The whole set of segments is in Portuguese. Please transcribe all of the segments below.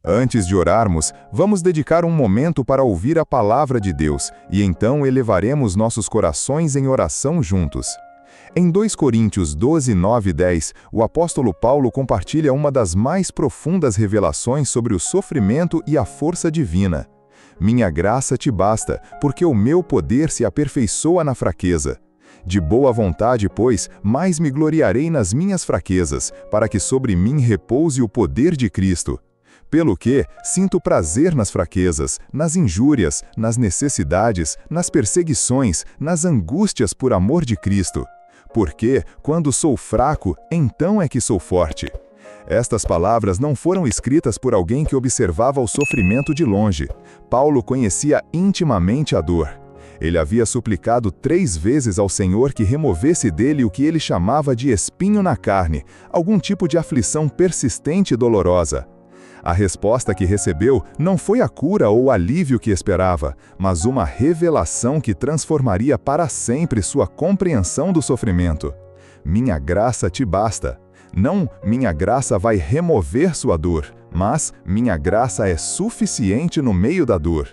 Antes de orarmos, vamos dedicar um momento para ouvir a palavra de Deus e então elevaremos nossos corações em oração juntos. Em 2 Coríntios 12, 9 e 10, o apóstolo Paulo compartilha uma das mais profundas revelações sobre o sofrimento e a força divina. Minha graça te basta, porque o meu poder se aperfeiçoa na fraqueza. De boa vontade, pois, mais me gloriarei nas minhas fraquezas, para que sobre mim repouse o poder de Cristo. Pelo que, sinto prazer nas fraquezas, nas injúrias, nas necessidades, nas perseguições, nas angústias por amor de Cristo. Porque, quando sou fraco, então é que sou forte. Estas palavras não foram escritas por alguém que observava o sofrimento de longe. Paulo conhecia intimamente a dor. Ele havia suplicado 3 vezes ao Senhor que removesse dele o que ele chamava de espinho na carne, algum tipo de aflição persistente e dolorosa. A resposta que recebeu não foi a cura ou o alívio que esperava, mas uma revelação que transformaria para sempre sua compreensão do sofrimento. Minha graça te basta. Não, minha graça vai remover sua dor, mas minha graça é suficiente no meio da dor.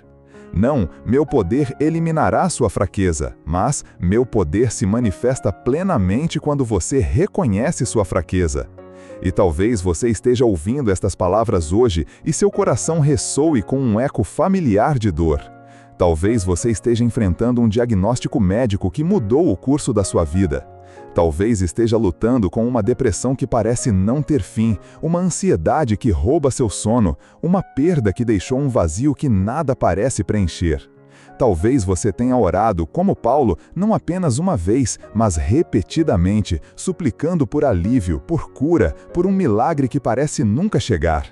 Não, meu poder eliminará sua fraqueza, mas meu poder se manifesta plenamente quando você reconhece sua fraqueza. E talvez você esteja ouvindo estas palavras hoje e seu coração ressoe com um eco familiar de dor. Talvez você esteja enfrentando um diagnóstico médico que mudou o curso da sua vida. Talvez esteja lutando com uma depressão que parece não ter fim, uma ansiedade que rouba seu sono, uma perda que deixou um vazio que nada parece preencher. Talvez você tenha orado, como Paulo, não apenas uma vez, mas repetidamente, suplicando por alívio, por cura, por um milagre que parece nunca chegar.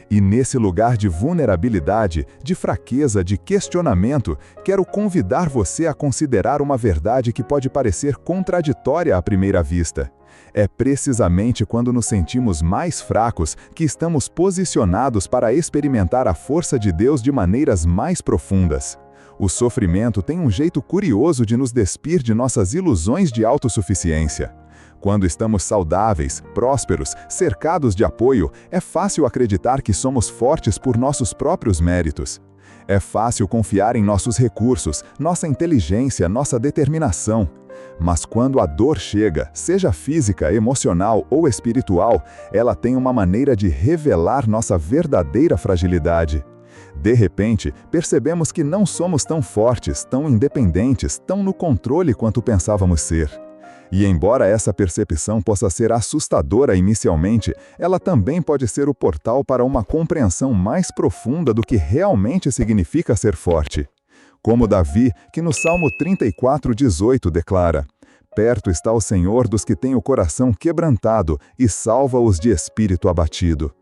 E nesse lugar de vulnerabilidade, de fraqueza, de questionamento, quero convidar você a considerar uma verdade que pode parecer contraditória à primeira vista. É precisamente quando nos sentimos mais fracos que estamos posicionados para experimentar a força de Deus de maneiras mais profundas. O sofrimento tem um jeito curioso de nos despir de nossas ilusões de autossuficiência. Quando estamos saudáveis, prósperos, cercados de apoio, é fácil acreditar que somos fortes por nossos próprios méritos. É fácil confiar em nossos recursos, nossa inteligência, nossa determinação. Mas quando a dor chega, seja física, emocional ou espiritual, ela tem uma maneira de revelar nossa verdadeira fragilidade. De repente, percebemos que não somos tão fortes, tão independentes, tão no controle quanto pensávamos ser. E embora essa percepção possa ser assustadora inicialmente, ela também pode ser o portal para uma compreensão mais profunda do que realmente significa ser forte. Como Davi, que no Salmo 34:18 declara: "Perto está o Senhor dos que têm o coração quebrantado e salva-os de espírito abatido."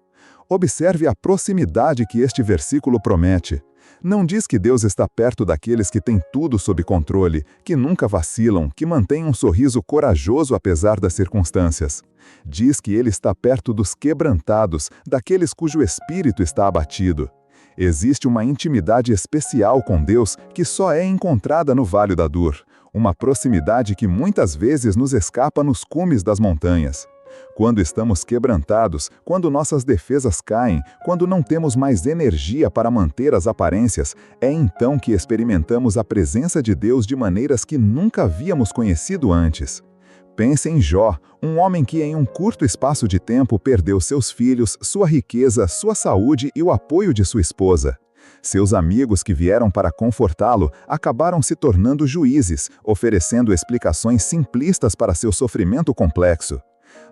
Observe a proximidade que este versículo promete. Não diz que Deus está perto daqueles que têm tudo sob controle, que nunca vacilam, que mantêm um sorriso corajoso apesar das circunstâncias. Diz que Ele está perto dos quebrantados, daqueles cujo espírito está abatido. Existe uma intimidade especial com Deus que só é encontrada no Vale da Dor, uma proximidade que muitas vezes nos escapa nos cumes das montanhas. Quando estamos quebrantados, quando nossas defesas caem, quando não temos mais energia para manter as aparências, é então que experimentamos a presença de Deus de maneiras que nunca havíamos conhecido antes. Pense em Jó, um homem que em um curto espaço de tempo perdeu seus filhos, sua riqueza, sua saúde e o apoio de sua esposa. Seus amigos que vieram para confortá-lo acabaram se tornando juízes, oferecendo explicações simplistas para seu sofrimento complexo.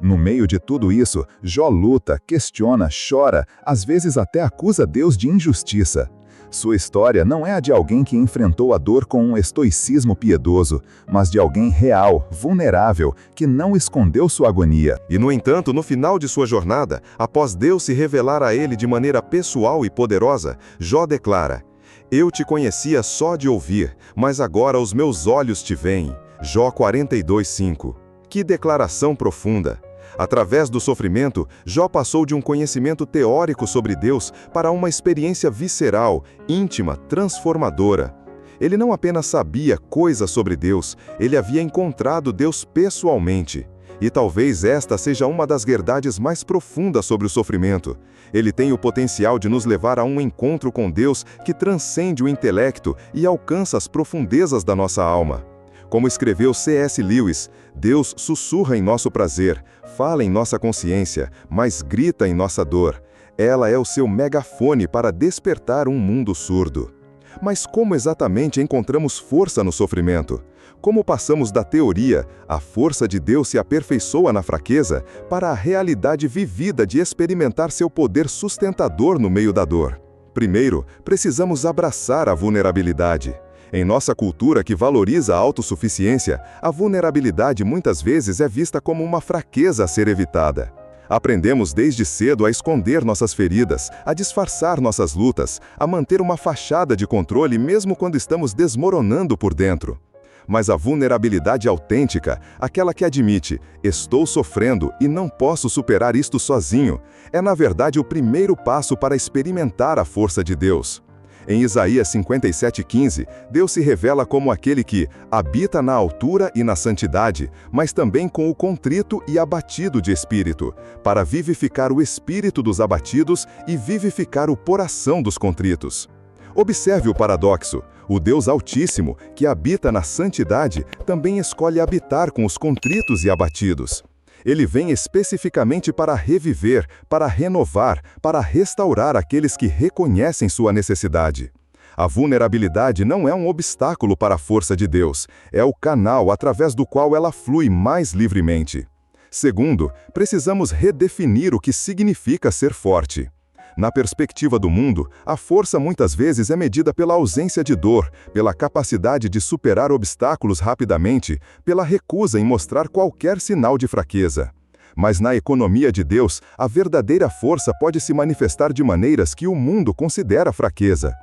No meio de tudo isso, Jó luta, questiona, chora, às vezes até acusa Deus de injustiça. Sua história não é a de alguém que enfrentou a dor com um estoicismo piedoso, mas de alguém real, vulnerável, que não escondeu sua agonia. E, no entanto, no final de sua jornada, após Deus se revelar a ele de maneira pessoal e poderosa, Jó declara: "Eu te conhecia só de ouvir, mas agora os meus olhos te veem." Jó 42:5. Que declaração profunda! Através do sofrimento, Jó passou de um conhecimento teórico sobre Deus para uma experiência visceral, íntima, transformadora. Ele não apenas sabia coisas sobre Deus, ele havia encontrado Deus pessoalmente. E talvez esta seja uma das verdades mais profundas sobre o sofrimento. Ele tem o potencial de nos levar a um encontro com Deus que transcende o intelecto e alcança as profundezas da nossa alma. Como escreveu C.S. Lewis, Deus sussurra em nosso prazer, fala em nossa consciência, mas grita em nossa dor. Ela é o seu megafone para despertar um mundo surdo. Mas como exatamente encontramos força no sofrimento? Como passamos da teoria, a força de Deus se aperfeiçoa na fraqueza, para a realidade vivida de experimentar seu poder sustentador no meio da dor? Primeiro, precisamos abraçar a vulnerabilidade. Em nossa cultura que valoriza a autossuficiência, a vulnerabilidade muitas vezes é vista como uma fraqueza a ser evitada. Aprendemos desde cedo a esconder nossas feridas, a disfarçar nossas lutas, a manter uma fachada de controle mesmo quando estamos desmoronando por dentro. Mas a vulnerabilidade autêntica, aquela que admite, estou sofrendo e não posso superar isto sozinho, é na verdade o primeiro passo para experimentar a força de Deus. Em Isaías 57,15, Deus se revela como aquele que habita na altura e na santidade, mas também com o contrito e abatido de espírito, para vivificar o espírito dos abatidos e vivificar o coração dos contritos. Observe o paradoxo. O Deus Altíssimo, que habita na santidade, também escolhe habitar com os contritos e abatidos. Ele vem especificamente para reviver, para renovar, para restaurar aqueles que reconhecem sua necessidade. A vulnerabilidade não é um obstáculo para a força de Deus, é o canal através do qual ela flui mais livremente. Segundo, precisamos redefinir o que significa ser forte. Na perspectiva do mundo, a força muitas vezes é medida pela ausência de dor, pela capacidade de superar obstáculos rapidamente, pela recusa em mostrar qualquer sinal de fraqueza. Mas na economia de Deus, a verdadeira força pode se manifestar de maneiras que o mundo considera fraqueza.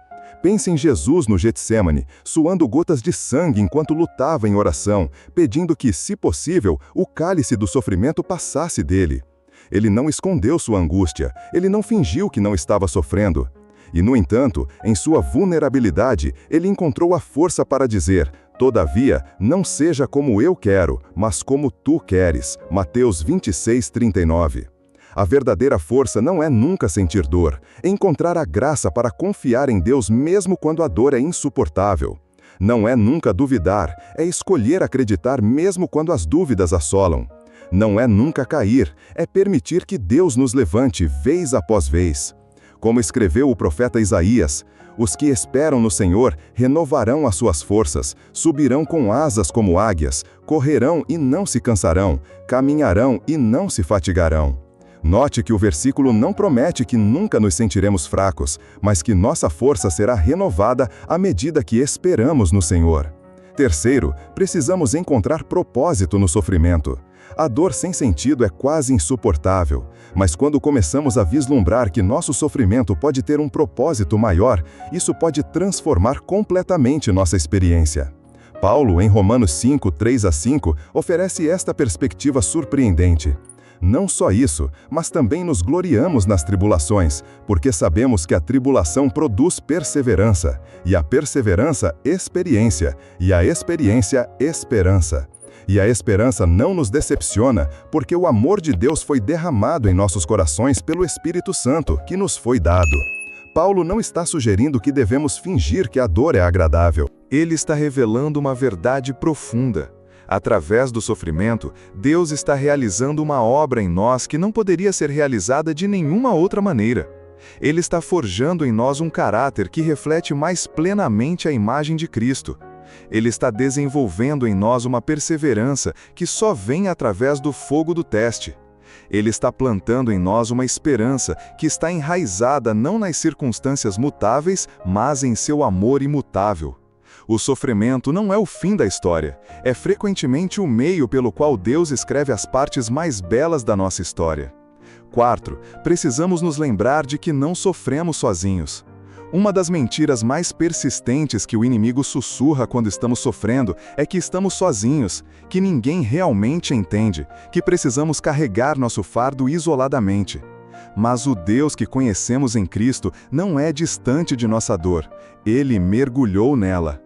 Pense em Jesus no Getsêmani, suando gotas de sangue enquanto lutava em oração, pedindo que, se possível, o cálice do sofrimento passasse dele. Ele não escondeu sua angústia, ele não fingiu que não estava sofrendo. E, no entanto, em sua vulnerabilidade, ele encontrou a força para dizer: todavia, não seja como eu quero, mas como tu queres. Mateus 26:39. A verdadeira força não é nunca sentir dor, é encontrar a graça para confiar em Deus mesmo quando a dor é insuportável. Não é nunca duvidar, é escolher acreditar mesmo quando as dúvidas assolam. Não é nunca cair, é permitir que Deus nos levante vez após vez. Como escreveu o profeta Isaías, os que esperam no Senhor renovarão as suas forças, subirão com asas como águias, correrão e não se cansarão, caminharão e não se fatigarão. Note que o versículo não promete que nunca nos sentiremos fracos, mas que nossa força será renovada à medida que esperamos no Senhor. Terceiro, precisamos encontrar propósito no sofrimento. A dor sem sentido é quase insuportável, mas quando começamos a vislumbrar que nosso sofrimento pode ter um propósito maior, isso pode transformar completamente nossa experiência. Paulo, em Romanos 5, 3-5, oferece esta perspectiva surpreendente. Não só isso, mas também nos gloriamos nas tribulações, porque sabemos que a tribulação produz perseverança, e a perseverança, experiência, e a experiência, esperança. E a esperança não nos decepciona, porque o amor de Deus foi derramado em nossos corações pelo Espírito Santo, que nos foi dado. Paulo não está sugerindo que devemos fingir que a dor é agradável. Ele está revelando uma verdade profunda. Através do sofrimento, Deus está realizando uma obra em nós que não poderia ser realizada de nenhuma outra maneira. Ele está forjando em nós um caráter que reflete mais plenamente a imagem de Cristo. Ele está desenvolvendo em nós uma perseverança que só vem através do fogo do teste. Ele está plantando em nós uma esperança que está enraizada não nas circunstâncias mutáveis, mas em seu amor imutável. O sofrimento não é o fim da história, é frequentemente o meio pelo qual Deus escreve as partes mais belas da nossa história. Quarto, precisamos nos lembrar de que não sofremos sozinhos. Uma das mentiras mais persistentes que o inimigo sussurra quando estamos sofrendo é que estamos sozinhos, que ninguém realmente entende, que precisamos carregar nosso fardo isoladamente. Mas o Deus que conhecemos em Cristo não é distante de nossa dor, Ele mergulhou nela.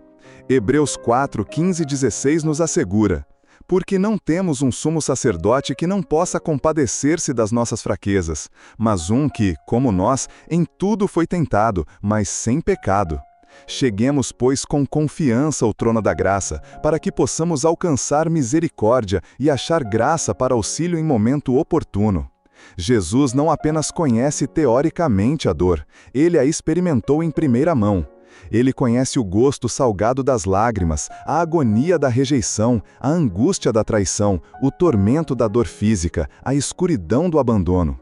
Hebreus 4, 15 e 16 nos assegura: Porque não temos um sumo sacerdote que não possa compadecer-se das nossas fraquezas, mas um que, como nós, em tudo foi tentado, mas sem pecado. Cheguemos, pois, com confiança ao trono da graça, para que possamos alcançar misericórdia e achar graça para auxílio em momento oportuno. Jesus não apenas conhece teoricamente a dor, ele a experimentou em primeira mão. Ele conhece o gosto salgado das lágrimas, a agonia da rejeição, a angústia da traição, o tormento da dor física, a escuridão do abandono.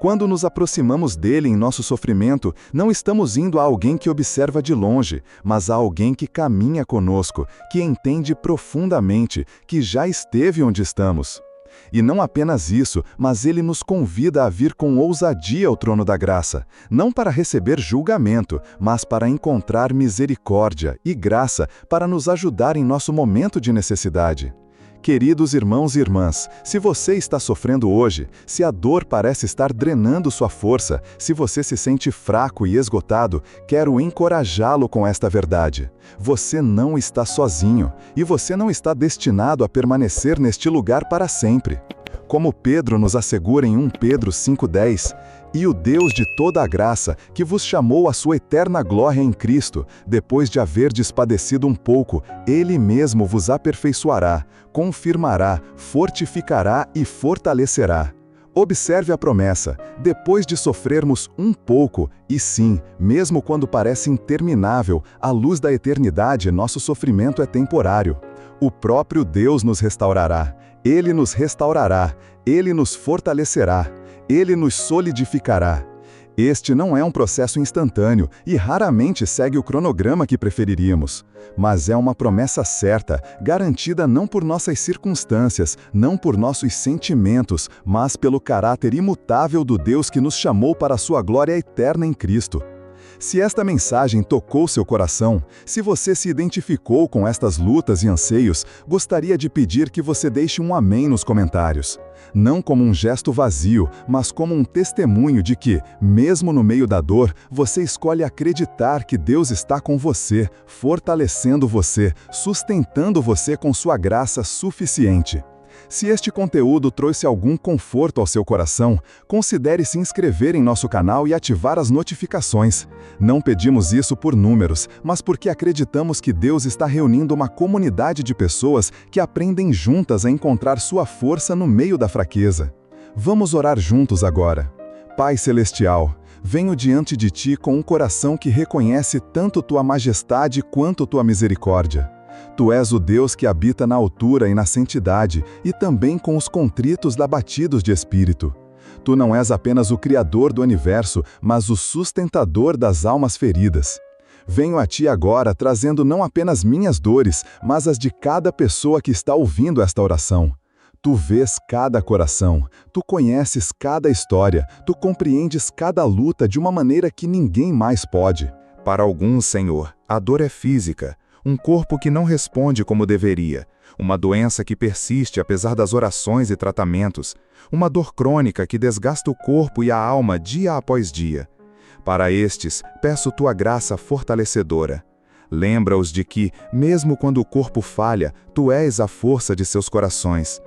Quando nos aproximamos dele em nosso sofrimento, não estamos indo a alguém que observa de longe, mas a alguém que caminha conosco, que entende profundamente, que já esteve onde estamos. E não apenas isso, mas ele nos convida a vir com ousadia ao trono da graça, não para receber julgamento, mas para encontrar misericórdia e graça para nos ajudar em nosso momento de necessidade. Queridos irmãos e irmãs, se você está sofrendo hoje, se a dor parece estar drenando sua força, se você se sente fraco e esgotado, quero encorajá-lo com esta verdade. Você não está sozinho, e você não está destinado a permanecer neste lugar para sempre. Como Pedro nos assegura em 1 Pedro 5,10, e o Deus de toda a graça, que vos chamou à sua eterna glória em Cristo, depois de haverdes padecido um pouco, Ele mesmo vos aperfeiçoará, confirmará, fortificará e fortalecerá. Observe a promessa, depois de sofrermos um pouco, e sim, mesmo quando parece interminável, à luz da eternidade nosso sofrimento é temporário. O próprio Deus nos restaurará, Ele nos restaurará, Ele nos fortalecerá, Ele nos solidificará. Este não é um processo instantâneo e raramente segue o cronograma que preferiríamos. Mas é uma promessa certa, garantida não por nossas circunstâncias, não por nossos sentimentos, mas pelo caráter imutável do Deus que nos chamou para a sua glória eterna em Cristo. Se esta mensagem tocou seu coração, se você se identificou com estas lutas e anseios, gostaria de pedir que você deixe um amém nos comentários. Não como um gesto vazio, mas como um testemunho de que, mesmo no meio da dor, você escolhe acreditar que Deus está com você, fortalecendo você, sustentando você com sua graça suficiente. Se este conteúdo trouxe algum conforto ao seu coração, considere se inscrever em nosso canal e ativar as notificações. Não pedimos isso por números, mas porque acreditamos que Deus está reunindo uma comunidade de pessoas que aprendem juntas a encontrar sua força no meio da fraqueza. Vamos orar juntos agora. Pai Celestial, venho diante de Ti com um coração que reconhece tanto Tua majestade quanto Tua misericórdia. Tu és o Deus que habita na altura e na santidade, e também com os contritos e abatidos de espírito. Tu não és apenas o Criador do universo, mas o sustentador das almas feridas. Venho a Ti agora trazendo não apenas minhas dores, mas as de cada pessoa que está ouvindo esta oração. Tu vês cada coração, Tu conheces cada história, Tu compreendes cada luta de uma maneira que ninguém mais pode. Para alguns, Senhor, a dor é física. Um corpo que não responde como deveria, uma doença que persiste apesar das orações e tratamentos, uma dor crônica que desgasta o corpo e a alma dia após dia. Para estes, peço Tua graça fortalecedora. Lembra-os de que, mesmo quando o corpo falha, Tu és a força de seus corações.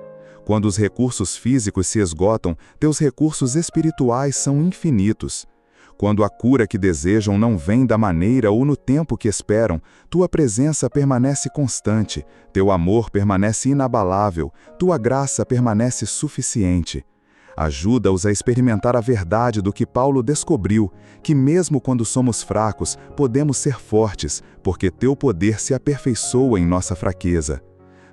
Quando os recursos físicos se esgotam, Teus recursos espirituais são infinitos. Quando a cura que desejam não vem da maneira ou no tempo que esperam, Tua presença permanece constante, Teu amor permanece inabalável, Tua graça permanece suficiente. Ajuda-os a experimentar a verdade do que Paulo descobriu, que mesmo quando somos fracos, podemos ser fortes, porque Teu poder se aperfeiçoa em nossa fraqueza.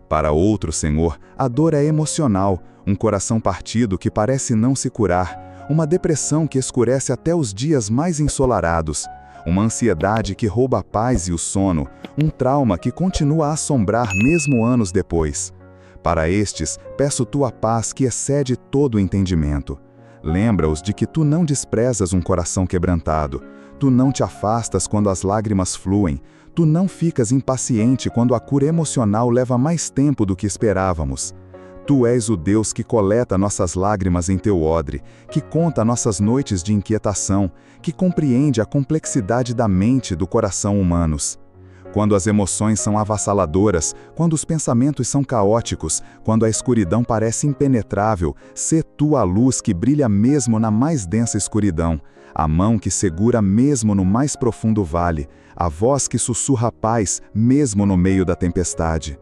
Para outros, Senhor, a dor é emocional, um coração partido que parece não se curar, uma depressão que escurece até os dias mais ensolarados, uma ansiedade que rouba a paz e o sono, um trauma que continua a assombrar mesmo anos depois. Para estes, peço Tua paz que excede todo o entendimento. Lembra-os de que Tu não desprezas um coração quebrantado, Tu não te afastas quando as lágrimas fluem, Tu não ficas impaciente quando a cura emocional leva mais tempo do que esperávamos. Tu és o Deus que coleta nossas lágrimas em Teu odre, que conta nossas noites de inquietação, que compreende a complexidade da mente e do coração humanos. Quando as emoções são avassaladoras, quando os pensamentos são caóticos, quando a escuridão parece impenetrável, sê tu a luz que brilha mesmo na mais densa escuridão, a mão que segura mesmo no mais profundo vale, a voz que sussurra paz mesmo no meio da tempestade.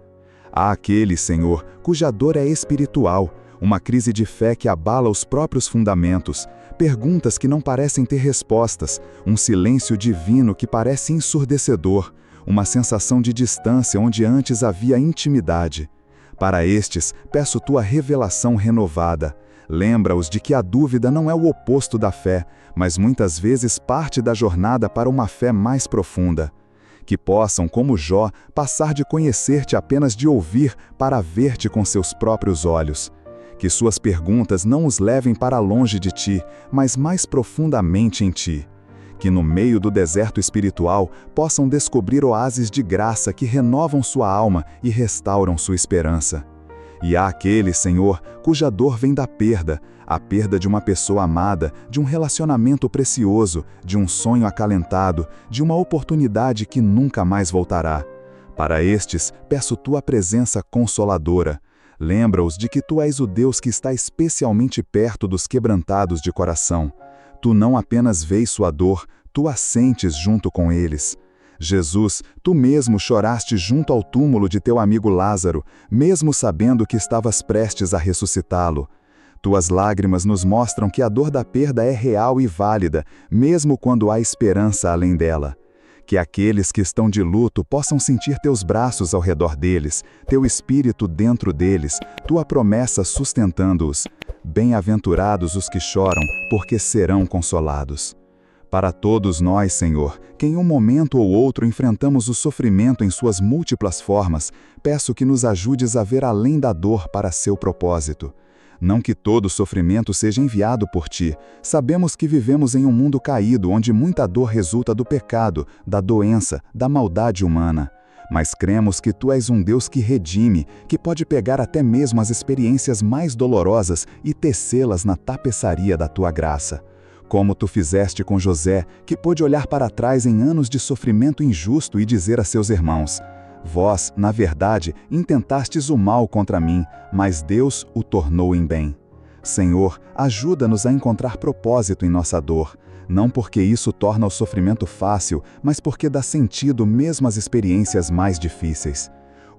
Há aquele, Senhor, cuja dor é espiritual, uma crise de fé que abala os próprios fundamentos, perguntas que não parecem ter respostas, um silêncio divino que parece ensurdecedor, uma sensação de distância onde antes havia intimidade. Para estes, peço tua revelação renovada. Lembra-os de que a dúvida não é o oposto da fé, mas muitas vezes parte da jornada para uma fé mais profunda. Que possam, como Jó, passar de conhecer-te apenas de ouvir para ver-te com seus próprios olhos. Que suas perguntas não os levem para longe de ti, mas mais profundamente em ti. Que no meio do deserto espiritual possam descobrir oásis de graça que renovam sua alma e restauram sua esperança. E há aquele, Senhor, cuja dor vem da perda, a perda de uma pessoa amada, de um relacionamento precioso, de um sonho acalentado, de uma oportunidade que nunca mais voltará. Para estes, peço tua presença consoladora. Lembra-os de que tu és o Deus que está especialmente perto dos quebrantados de coração. Tu não apenas vês sua dor, tu a sentes junto com eles. Jesus, tu mesmo choraste junto ao túmulo de teu amigo Lázaro, mesmo sabendo que estavas prestes a ressuscitá-lo. Tuas lágrimas nos mostram que a dor da perda é real e válida, mesmo quando há esperança além dela. Que aqueles que estão de luto possam sentir teus braços ao redor deles, teu espírito dentro deles, tua promessa sustentando-os. Bem-aventurados os que choram, porque serão consolados. Para todos nós, Senhor, que em um momento ou outro enfrentamos o sofrimento em suas múltiplas formas, peço que nos ajudes a ver além da dor para seu propósito. Não que todo sofrimento seja enviado por ti. Sabemos que vivemos em um mundo caído onde muita dor resulta do pecado, da doença, da maldade humana. Mas cremos que tu és um Deus que redime, que pode pegar até mesmo as experiências mais dolorosas e tecê-las na tapeçaria da tua graça. Como tu fizeste com José, que pôde olhar para trás em anos de sofrimento injusto e dizer a seus irmãos: vós, na verdade, intentastes o mal contra mim, mas Deus o tornou em bem. Senhor, ajuda-nos a encontrar propósito em nossa dor, não porque isso torna o sofrimento fácil, mas porque dá sentido mesmo às experiências mais difíceis.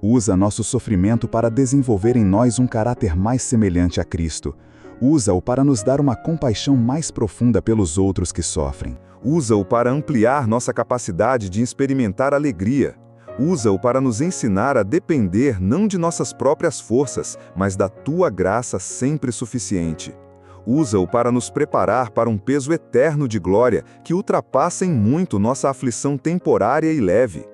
Usa nosso sofrimento para desenvolver em nós um caráter mais semelhante a Cristo. Usa-o para nos dar uma compaixão mais profunda pelos outros que sofrem. Usa-o para ampliar nossa capacidade de experimentar alegria. Usa-o para nos ensinar a depender não de nossas próprias forças, mas da tua graça sempre suficiente. Usa-o para nos preparar para um peso eterno de glória que ultrapassa em muito nossa aflição temporária e leve.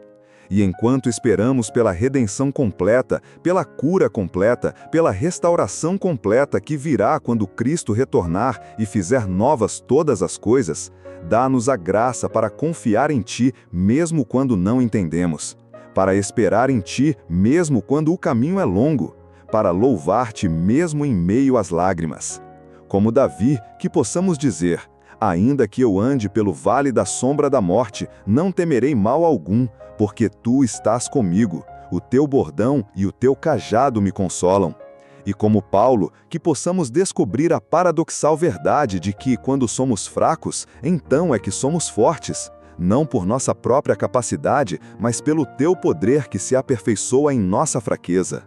E enquanto esperamos pela redenção completa, pela cura completa, pela restauração completa que virá quando Cristo retornar e fizer novas todas as coisas, dá-nos a graça para confiar em Ti mesmo quando não entendemos, para esperar em Ti mesmo quando o caminho é longo, para louvar-Te mesmo em meio às lágrimas. Como Davi, que possamos dizer: ainda que eu ande pelo vale da sombra da morte, não temerei mal algum, porque tu estás comigo, o teu bordão e o teu cajado me consolam. E como Paulo, que possamos descobrir a paradoxal verdade de que, quando somos fracos, então é que somos fortes, não por nossa própria capacidade, mas pelo teu poder que se aperfeiçoa em nossa fraqueza.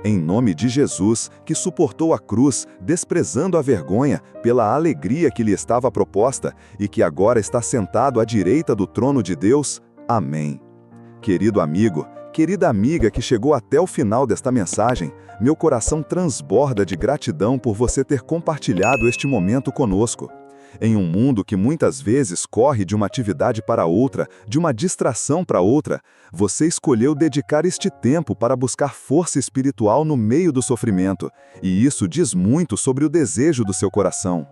Em nome de Jesus, que suportou a cruz, desprezando a vergonha, pela alegria que lhe estava proposta e que agora está sentado à direita do trono de Deus. Amém. Querido amigo, querida amiga que chegou até o final desta mensagem, meu coração transborda de gratidão por você ter compartilhado este momento conosco. Em um mundo que muitas vezes corre de uma atividade para outra, de uma distração para outra, você escolheu dedicar este tempo para buscar força espiritual no meio do sofrimento, e isso diz muito sobre o desejo do seu coração.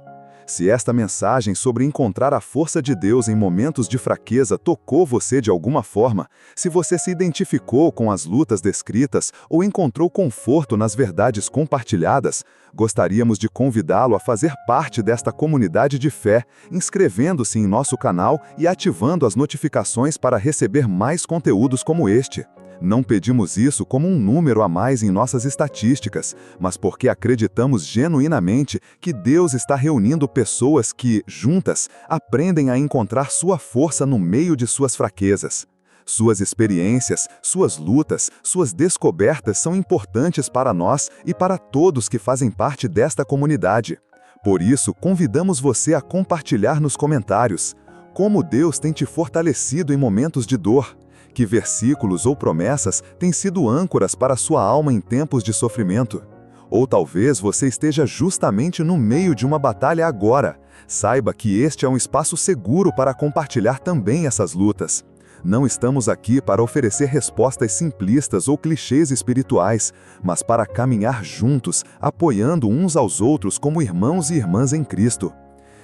Se esta mensagem sobre encontrar a força de Deus em momentos de fraqueza tocou você de alguma forma, se você se identificou com as lutas descritas ou encontrou conforto nas verdades compartilhadas, gostaríamos de convidá-lo a fazer parte desta comunidade de fé, inscrevendo-se em nosso canal e ativando as notificações para receber mais conteúdos como este. Não pedimos isso como um número a mais em nossas estatísticas, mas porque acreditamos genuinamente que Deus está reunindo pessoas que, juntas, aprendem a encontrar sua força no meio de suas fraquezas. Suas experiências, suas lutas, suas descobertas são importantes para nós e para todos que fazem parte desta comunidade. Por isso, convidamos você a compartilhar nos comentários como Deus tem te fortalecido em momentos de dor. Que versículos ou promessas têm sido âncoras para sua alma em tempos de sofrimento? Ou talvez você esteja justamente no meio de uma batalha agora. Saiba que este é um espaço seguro para compartilhar também essas lutas. Não estamos aqui para oferecer respostas simplistas ou clichês espirituais, mas para caminhar juntos, apoiando uns aos outros como irmãos e irmãs em Cristo.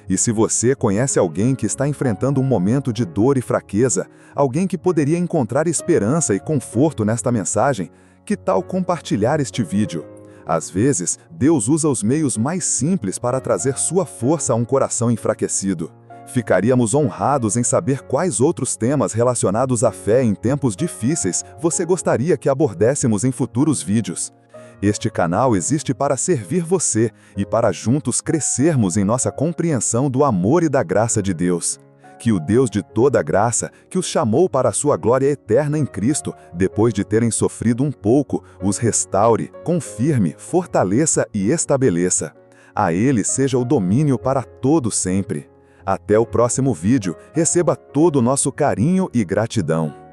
E se você conhece alguém que está enfrentando um momento de dor e fraqueza, alguém que poderia encontrar esperança e conforto nesta mensagem, que tal compartilhar este vídeo? Às vezes, Deus usa os meios mais simples para trazer sua força a um coração enfraquecido. Ficaríamos honrados em saber quais outros temas relacionados à fé em tempos difíceis você gostaria que abordássemos em futuros vídeos. Este canal existe para servir você e para juntos crescermos em nossa compreensão do amor e da graça de Deus. Que o Deus de toda graça, que os chamou para a sua glória eterna em Cristo, depois de terem sofrido um pouco, os restaure, confirme, fortaleça e estabeleça. A Ele seja o domínio para todo sempre. Até o próximo vídeo, receba todo o nosso carinho e gratidão.